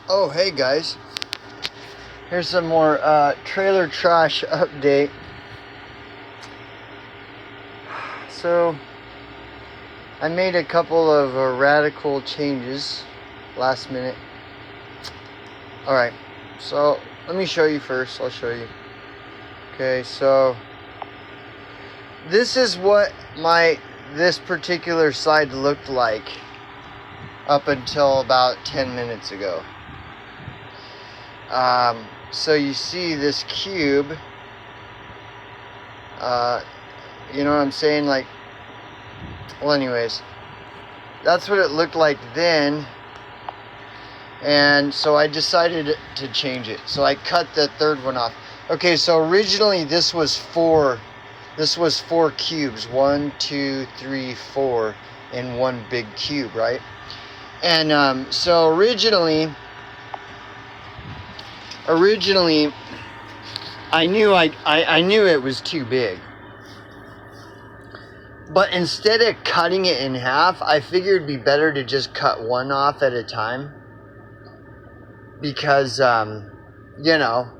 Oh, hey guys. Here's some more trailer trash update. So, I made a couple of radical changes last minute. Alright, so let me show you first. I'll show you. Okay, so this is what this particular side looked like up until about 10 minutes ago. So you see this cube, you know what I'm saying? Like, well, anyways, that's what it looked like then. And so I decided to change it. So I cut the third one off. Okay, so originally this was four cubes. 1, 2, 3, 4 in one big cube, right? And so originally I knew it was too big. But instead of cutting it in half, I figured it'd be better to just cut one off at a time. Because, you know,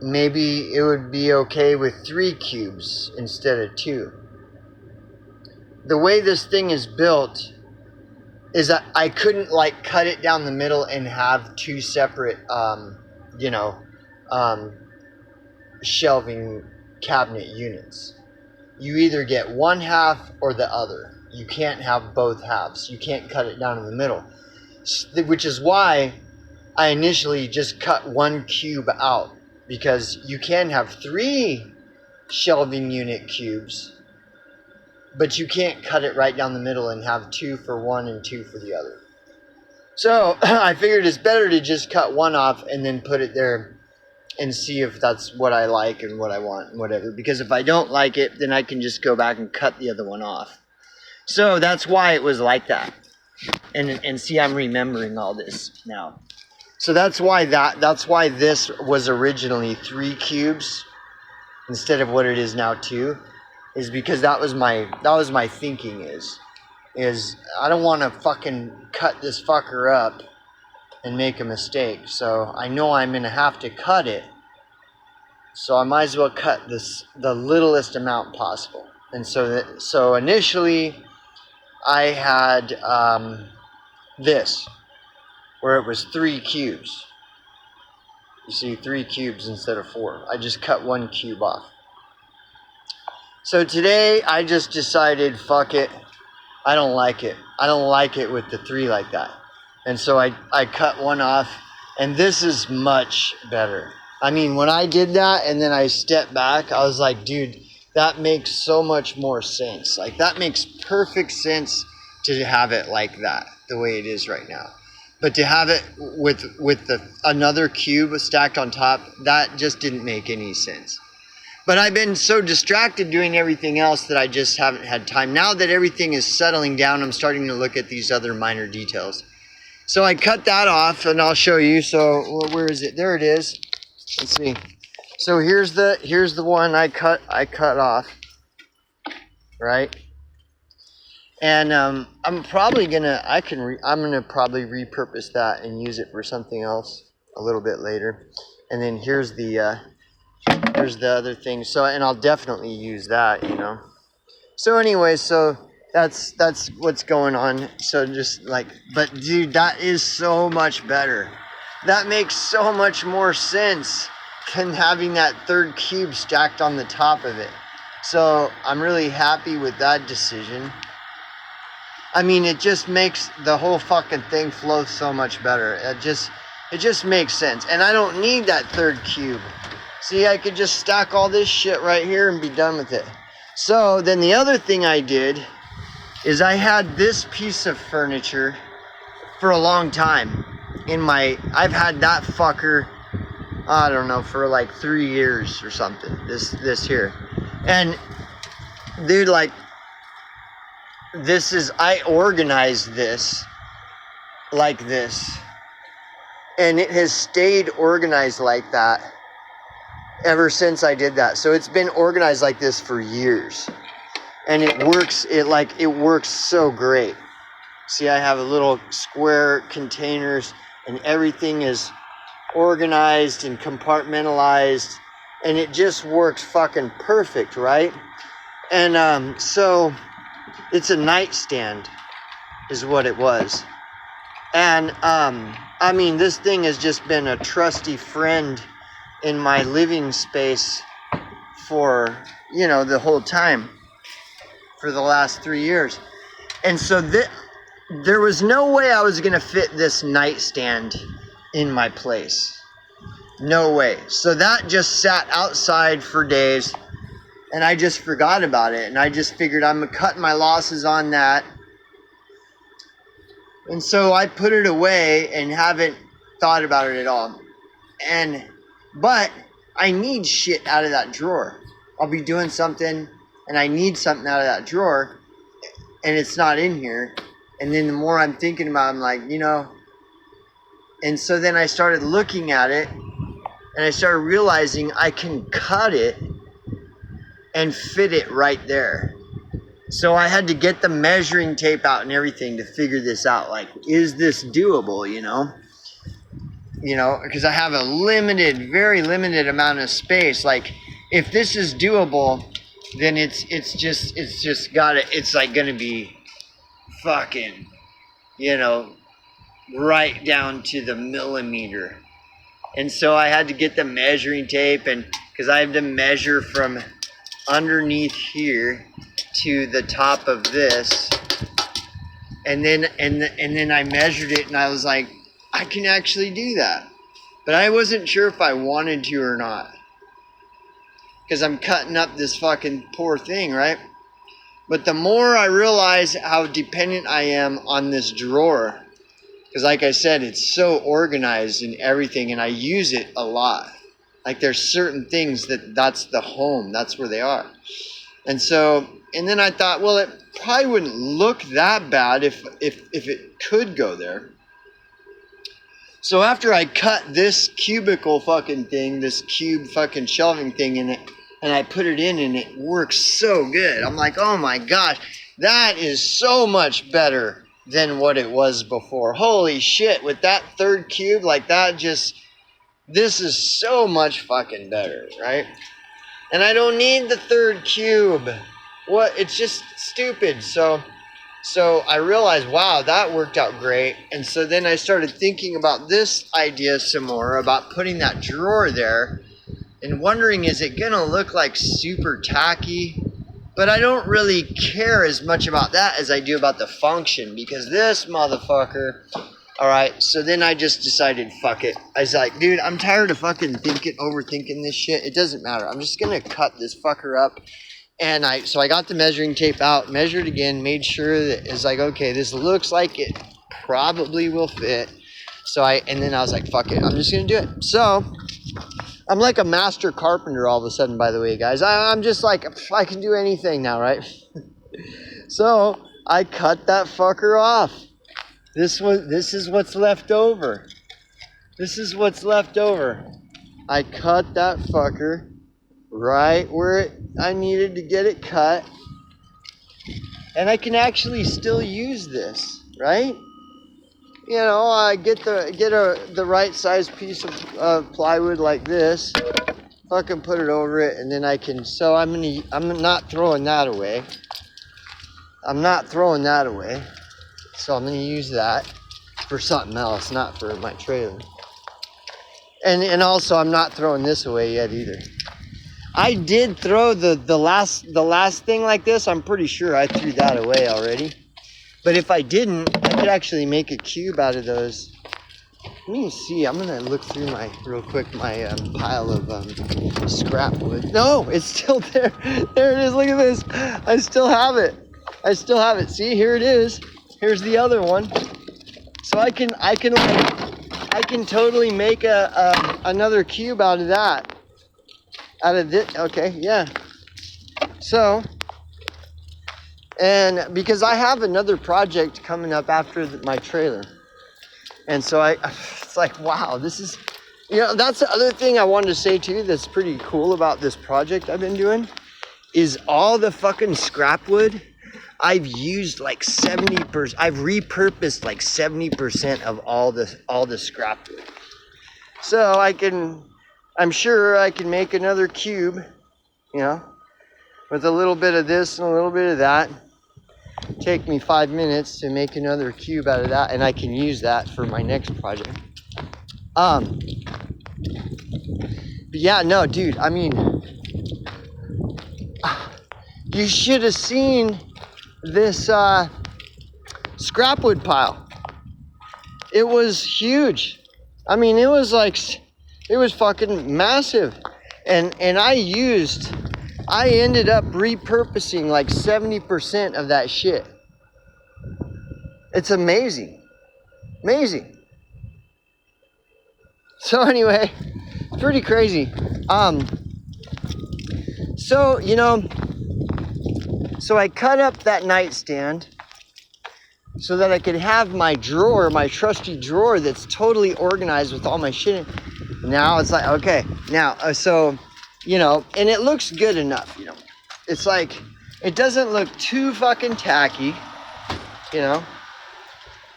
maybe it would be okay with 3 cubes instead of 2. The way this thing is built is that I couldn't, like, cut it down the middle and have 2 separate, shelving cabinet units. You either get one half or the other. You can't have both halves. You can't cut it down in the middle. Which is why I initially just cut 1 cube out, because you can have 3 shelving unit cubes, but you can't cut it right down the middle and have 2 for one and 2 for the other. So I figured it's better to just cut one off and then put it there and see if that's what I like and what I want and whatever. Because if I don't like it, then I can just go back and cut the other one off. So that's why it was like that. And see, I'm remembering all this now. So that's why this was originally 3 cubes instead of what it is now 2, is because that was my thinking is I don't want to fucking cut this fucker up and make a mistake. So I know I'm going to have to cut it. So I might as well cut the littlest amount possible. And so initially I had this, where it was 3 cubes. You see, 3 cubes instead of 4. I just cut 1 cube off. So today I just decided, fuck it. I don't like it. I don't like it with the 3 like that. And so I cut 1 off, and this is much better. I mean, when I did that and then I stepped back, I was like, dude, that makes so much more sense. Like, that makes perfect sense to have it like that, the way it is right now. But to have it with another cube stacked on top, that just didn't make any sense. But I've been so distracted doing everything else that I just haven't had time. Now that everything is settling down, I'm starting to look at these other minor details. So I cut that off, and I'll show you. So where is it? There it is. Let's see. So here's the one I cut off, right? And I'm probably gonna probably repurpose that and use it for something else a little bit later. And then here's the other thing. So, and I'll definitely use that, you know. So anyway, so that's what's going on. So just like, but dude, that is so much better. That makes so much more sense than having that 3rd cube stacked on the top of it. So I'm really happy with that decision. I mean, it just makes the whole fucking thing flow so much better. It just makes sense. And I don't need that 3rd cube. See, I could just stack all this shit right here and be done with it. So then the other thing I did is I had this piece of furniture for a long time. I've had that fucker, I don't know, for like 3 years or something. This here. And dude, like, I organized this like this, and it has stayed organized like that ever since I did that. So it's been organized like this for years, and it works so great. See, I have a little square containers and everything is organized and compartmentalized, and it just works fucking perfect, right? And so it's a nightstand is what it was. And I mean, this thing has just been a trusty friend in my living space for, you know, the whole time, for the last 3 years. And so there was no way I was going to fit this nightstand in my place. No way. So that just sat outside for days, and I just forgot about it. And I just figured I'm cutting my losses on that. And so I put it away and haven't thought about it at all. But I need shit out of that drawer. I'll be doing something and I need something out of that drawer and it's not in here. And then the more I'm thinking about it, I'm like, you know. And so then I started looking at it and I started realizing I can cut it and fit it right there. So I had to get the measuring tape out and everything to figure this out. Like, is this doable, you know? You know, because I have a very limited amount of space. Like, if this is doable, then it's like gonna be fucking, you know, right down to the millimeter. And so I had to get the measuring tape, and because I have to measure from underneath here to the top of this, and then I measured it, and I was like, I can actually do that. But I wasn't sure if I wanted to or not, because I'm cutting up this fucking poor thing, right? But the more I realize how dependent I am on this drawer, because like I said, it's so organized and everything, and I use it a lot. Like, there's certain things that's the home, that's where they are. And so, and then I thought, well, it probably wouldn't look that bad if it could go there. So after I cut this cubicle fucking thing, this cube fucking shelving thing in it, and I put it in, and it works so good. I'm like, oh my gosh, that is so much better than what it was before. Holy shit, with that third cube, like that just, this is so much fucking better, right? And I don't need the third cube. What? It's just stupid. So I realized, wow, that worked out great. And so then I started thinking about this idea some more, about putting that drawer there, and wondering, is it gonna look like super tacky? But I don't really care as much about that as I do about the function, because this motherfucker. Alright, so then I just decided, fuck it. I was like, dude, I'm tired of fucking overthinking this shit. It doesn't matter. I'm just gonna cut this fucker up. And so I got the measuring tape out, measured again, made sure that it's like, okay, this looks like it probably will fit. And then I was like, fuck it, I'm just gonna do it. So I'm like a master carpenter all of a sudden, by the way, guys. I'm just like, I can do anything now, right? So I cut that fucker off. This is what's left over. This is what's left over. I cut that fucker right where I needed to get it cut. And I can actually still use this, right? You know, I get the right size piece of plywood like this. Fucking put it over it, and then I can. So I'm not throwing that away. I'm not throwing that away. So I'm going to use that for something else, not for my trailer. And also, I'm not throwing this away yet either. I did throw the last thing like this. I'm pretty sure I threw that away already. But if I didn't, I could actually make a cube out of those. Let me see. I'm going to look through my pile of scrap wood. No, it's still there. There it is. Look at this. I still have it. See, here it is. Here's the other one. So I can totally make another cube out of that. Out of this. Okay, yeah. So, and because I have another project coming up after my trailer. And so it's like, wow, this is, you know, that's the other thing I wanted to say too that's pretty cool about this project I've been doing, is all the fucking scrap wood I've used like 70%. I've repurposed like 70% of all the scrap wood. So I'm sure I can make another cube, you know, with a little bit of this and a little bit of that. Take me 5 minutes to make another cube out of that, and I can use that for my next project. But yeah, no, dude, I mean, you should have seen this scrap wood pile. It was huge. I mean, it was fucking massive. And I ended up repurposing like 70% of that shit. It's amazing. Amazing. So anyway, pretty crazy. So, you know, so I cut up that nightstand so that I could have my drawer, my trusty drawer that's totally organized with all my shit in. Now it's like, okay, now, so, you know, and it looks good enough, you know. It's like, it doesn't look too fucking tacky, you know.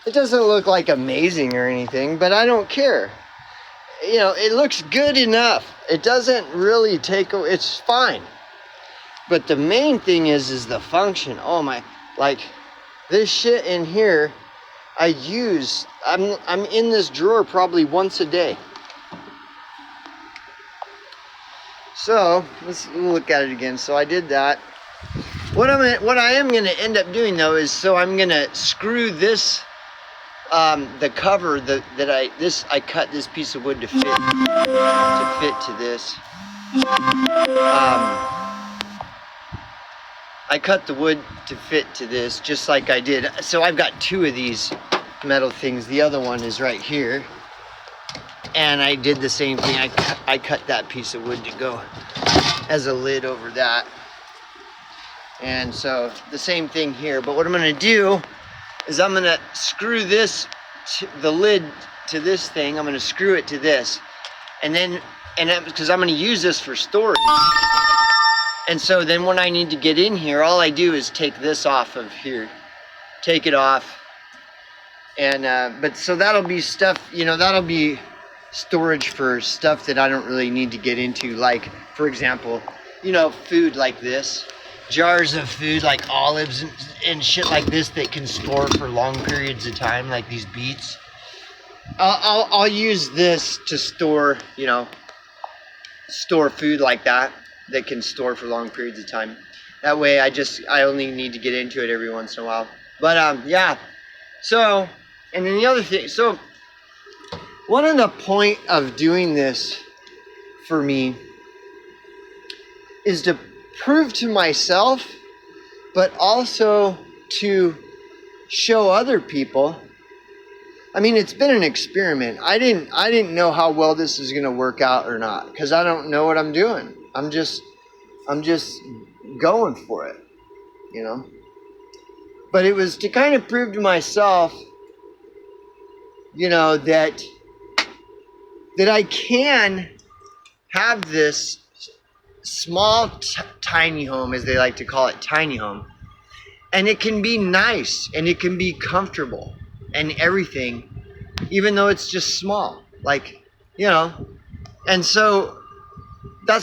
It doesn't look like amazing or anything, but I don't care. You know, it looks good enough. It doesn't really it's fine. But the main thing is the function. Oh my, like this shit in here, I'm in this drawer probably once a day. So let's look at it again. So I did that. What I am gonna end up doing though is, so I'm gonna screw this, the cover I cut this piece of wood to fit to this. I cut the wood to fit to this, just like I did. So I've got 2 of these metal things. The other one is right here. And I did the same thing. I cut that piece of wood to go as a lid over that. And so the same thing here. But what I'm going to do is I'm going to screw this, the lid to this thing. I'm going to screw it to this. Because I'm going to use this for storage. And so then when I need to get in here, all I do is take this off of here. Take it off. And, but so that'll be stuff, you know, that'll be storage for stuff that I don't really need to get into. Like, for example, you know, food like this. Jars of food like olives and shit like this that can store for long periods of time, like these beets. I'll use this to store, you know, store food like that can store for long periods of time. That way I only need to get into it every once in a while. But yeah. So, and then the other thing, so one of the point of doing this for me is to prove to myself, but also to show other people. I mean, it's been an experiment. I didn't know how well this is going to work out or not, because I don't know what I'm doing. I'm just going for it, you know. But it was to kind of prove to myself, you know, that I can have this small tiny home, as they like to call it, tiny home, and it can be nice and it can be comfortable and everything, even though it's just small, like, you know. And so that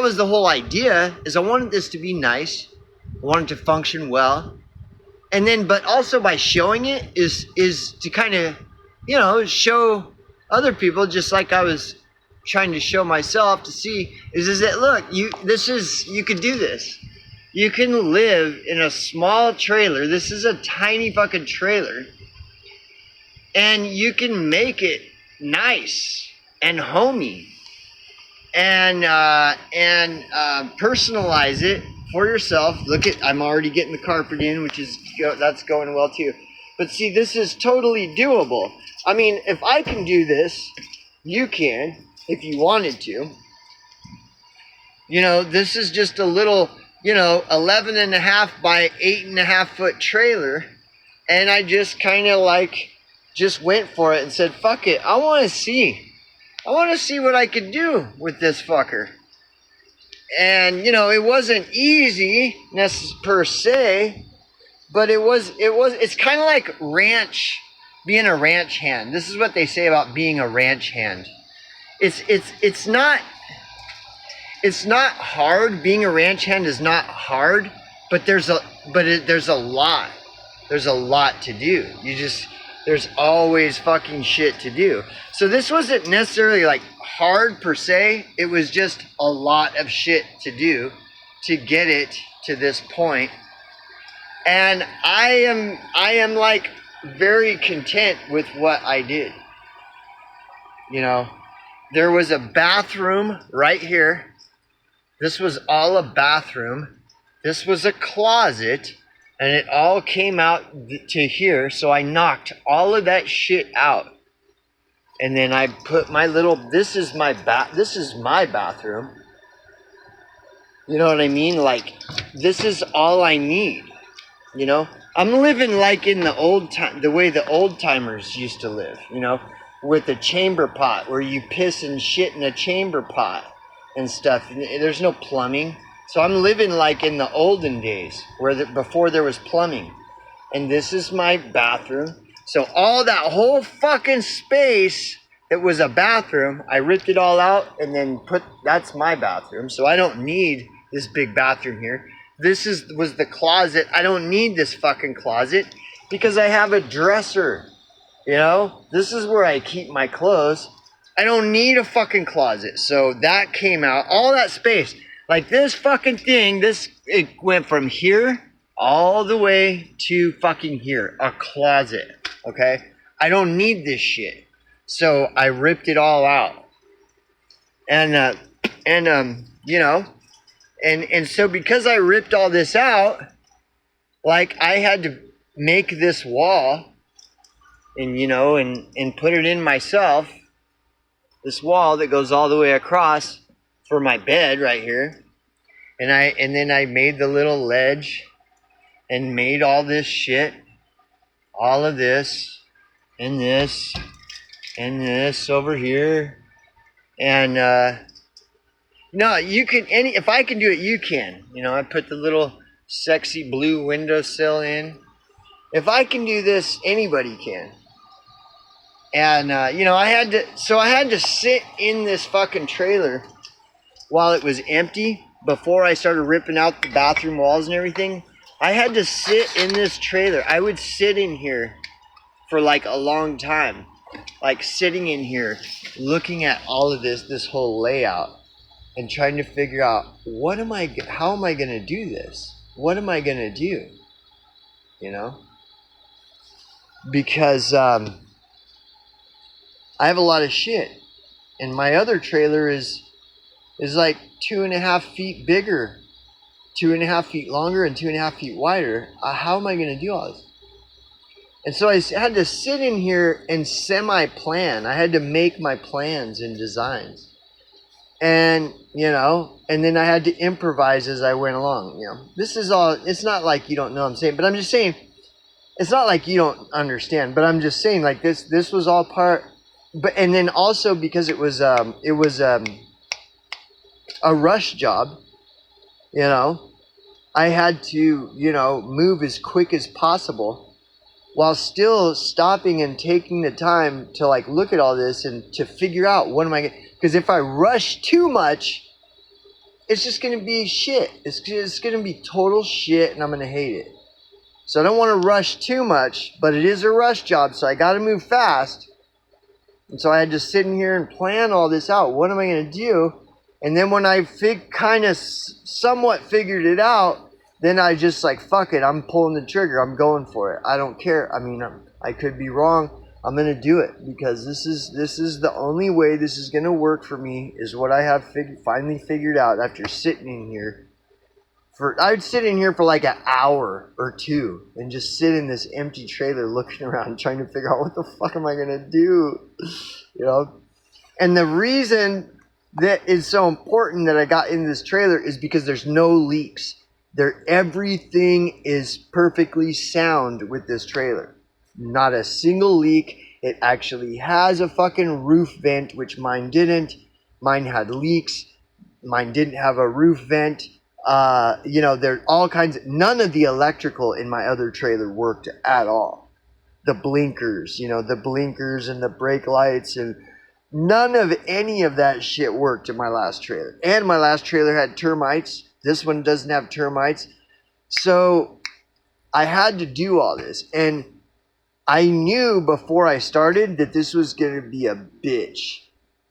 was the whole idea, is I wanted this to be nice, I wanted it to function well, and then, but also by showing it is to kind of, you know, show other people, just like I was trying to show myself, to see, is it, look, you could do this. You can live in a small trailer. This is a tiny fucking trailer, and you can make it nice and homey, and personalize it for yourself. Look at, I'm already getting the carpet in, that's going well too. But see, this is totally doable. I mean, if I can do this, you can, if you wanted to. You know, this is just a little, you know, 11.5 by 8.5 foot trailer. And I just kind of like, just went for it and said, fuck it. I want to see what I could do with this fucker. And, you know, it wasn't easy per se, but it's kind of like being a ranch hand. This is what they say about being a ranch hand. It's not hard. Being a ranch hand is not hard, but there's a lot to do. There's always fucking shit to do. So this wasn't necessarily like hard per se. It was just a lot of shit to do to get it to this point. And I am like very content with what I did. You know, there was a bathroom right here. This was all a bathroom. This was a closet, and it all came out to here. So I knocked all of that shit out. And then I put my little, this is my bathroom. You know what I mean? Like, this is all I need. You know, I'm living like in the way the old timers used to live, you know, with a chamber pot where you piss and shit in a chamber pot and stuff. There's no plumbing. So I'm living like in the olden days before there was plumbing. And this is my bathroom. So all that whole fucking space that was a bathroom, I ripped it all out and then that's my bathroom. So I don't need this big bathroom here. This was the closet. I don't need this fucking closet because I have a dresser. You know, this is where I keep my clothes. I don't need a fucking closet. So that came out, all that space. Like this fucking thing, it went from here all the way to fucking here, a closet. Okay? I don't need this shit. So I ripped it all out. And you know, and so because I ripped all this out, like I had to make this wall and, you know, and put it in myself, this wall that goes all the way across for my bed right here. And then I made the little ledge and made all this shit, all of this and this over here. And, no, you can, if I can do it, you can. You know, I put the little sexy blue windowsill in. If I can do this, anybody can. And, you know, I had to sit in this fucking trailer while it was empty before I started ripping out the bathroom walls and everything. I had to sit in this trailer. I would sit in here for like a long time. Like sitting in here, looking at all of this whole layout. And trying to figure out how am I going to do this? What am I going to do? You know? Because I have a lot of shit. And my other trailer is like 2.5 feet bigger, 2.5 feet longer, and 2.5 feet wider. How am I going to do all this? And so I had to sit in here and semi-plan. I had to make my plans and designs. And, you know, and then I had to improvise as I went along, you know. This is all, it's not like you don't know what I'm saying, but I'm just saying, it's not like you don't understand, but I'm just saying, like, this was all part, but, and then also because it was a rush job, you know, I had to, you know, move as quick as possible while still stopping and taking the time to, like, look at all this and to figure out what am I going to, because if I rush too much, it's just going to be shit. It's going to be total shit, and I'm going to hate it. So I don't want to rush too much, but it is a rush job, so I got to move fast. And so I had to sit in here and plan all this out. What am I going to do? And then when I kind of somewhat figured it out, then I just like, fuck it, I'm pulling the trigger. I'm going for it. I don't care. I mean, I could be wrong. I'm going to do it because this is the only way this is going to work for me, is what I have finally figured out after sitting in here. I'd sit in here for like an hour or two and just sit in this empty trailer looking around trying to figure out what the fuck am I going to do, you know? And the reason that is so important that I got in this trailer is because there's no leaks. Everything is perfectly sound with this trailer. Not a single leak. It actually has a fucking roof vent, which mine didn't. Mine had leaks. Mine didn't have a roof vent. You know, there all kinds of, none of the electrical in my other trailer worked at all. The blinkers, you know, the blinkers and the brake lights, and none of any of that shit worked in my last trailer. And my last trailer had termites. This one doesn't have termites. So I had to do all this. And I knew before I started that this was going to be a bitch.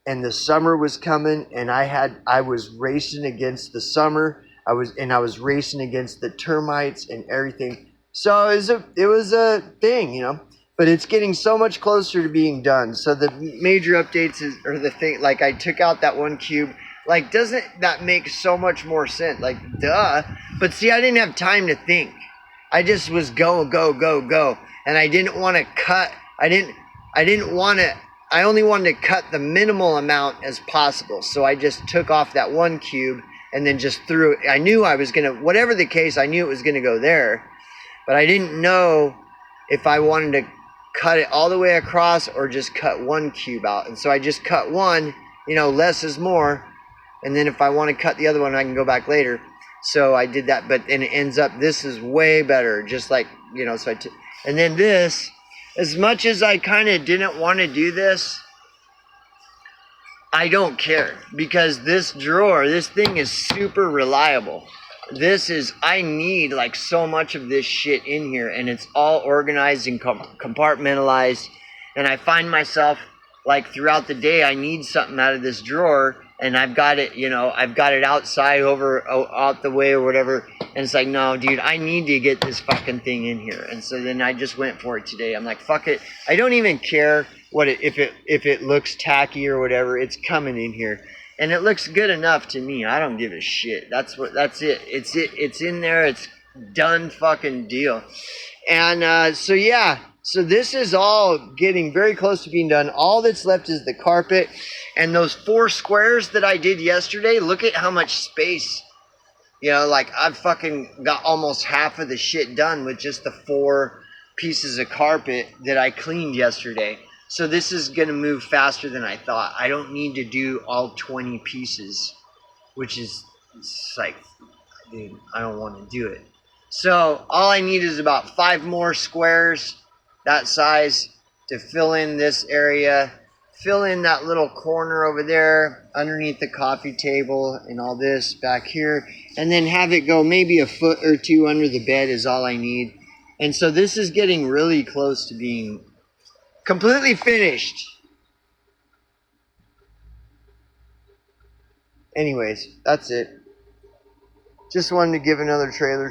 And the summer was coming, and I was racing against the summer. I was racing against the termites and everything. So it was a thing, you know. But it's getting so much closer to being done. So the major updates are the thing. Like, I took out that one cube. Like, doesn't that make so much more sense? Like, duh. But see, I didn't have time to think. I just was go, go, go, go. And I didn't want to cut. I only wanted to cut the minimal amount as possible. So I just took off that one cube and then just threw it. I knew I was going to, whatever the case, I knew it was going to go there. But I didn't know if I wanted to cut it all the way across or just cut one cube out. And so I just cut one, you know, less is more. And then if I want to cut the other one, I can go back later. So I did that, and it ends up, this is way better. Just like, you know, and then this, as much as I kind of didn't want to do this, I don't care, because this drawer, this thing is super reliable. I need like so much of this shit in here, and it's all organized and compartmentalized. And I find myself like throughout the day, I need something out of this drawer, and I've got it, you know, I've got it outside out the way or whatever. And it's like, no, dude, I need to get this fucking thing in here. And so then I just went for it today. I'm like, fuck it. I don't even care if it looks tacky or whatever. It's coming in here. And it looks good enough to me. I don't give a shit. That's it. It's in there. It's done fucking deal. And so yeah. So this is all getting very close to being done. All that's left is the carpet. And those 4 squares that I did yesterday, look at how much space. You know, like I've fucking got almost half of the shit done with just the 4 pieces of carpet that I cleaned yesterday. So this is going to move faster than I thought. I don't need to do all 20 pieces, which is like, dude, I don't want to do it. So all I need is about 5 more squares that size to fill in this area, fill in that little corner over there underneath the coffee table and all this back here, and then have it go maybe a foot or 2 under the bed is all I need. And so this is getting really close to being completely finished. Anyways, that's it. Just wanted to give another trailer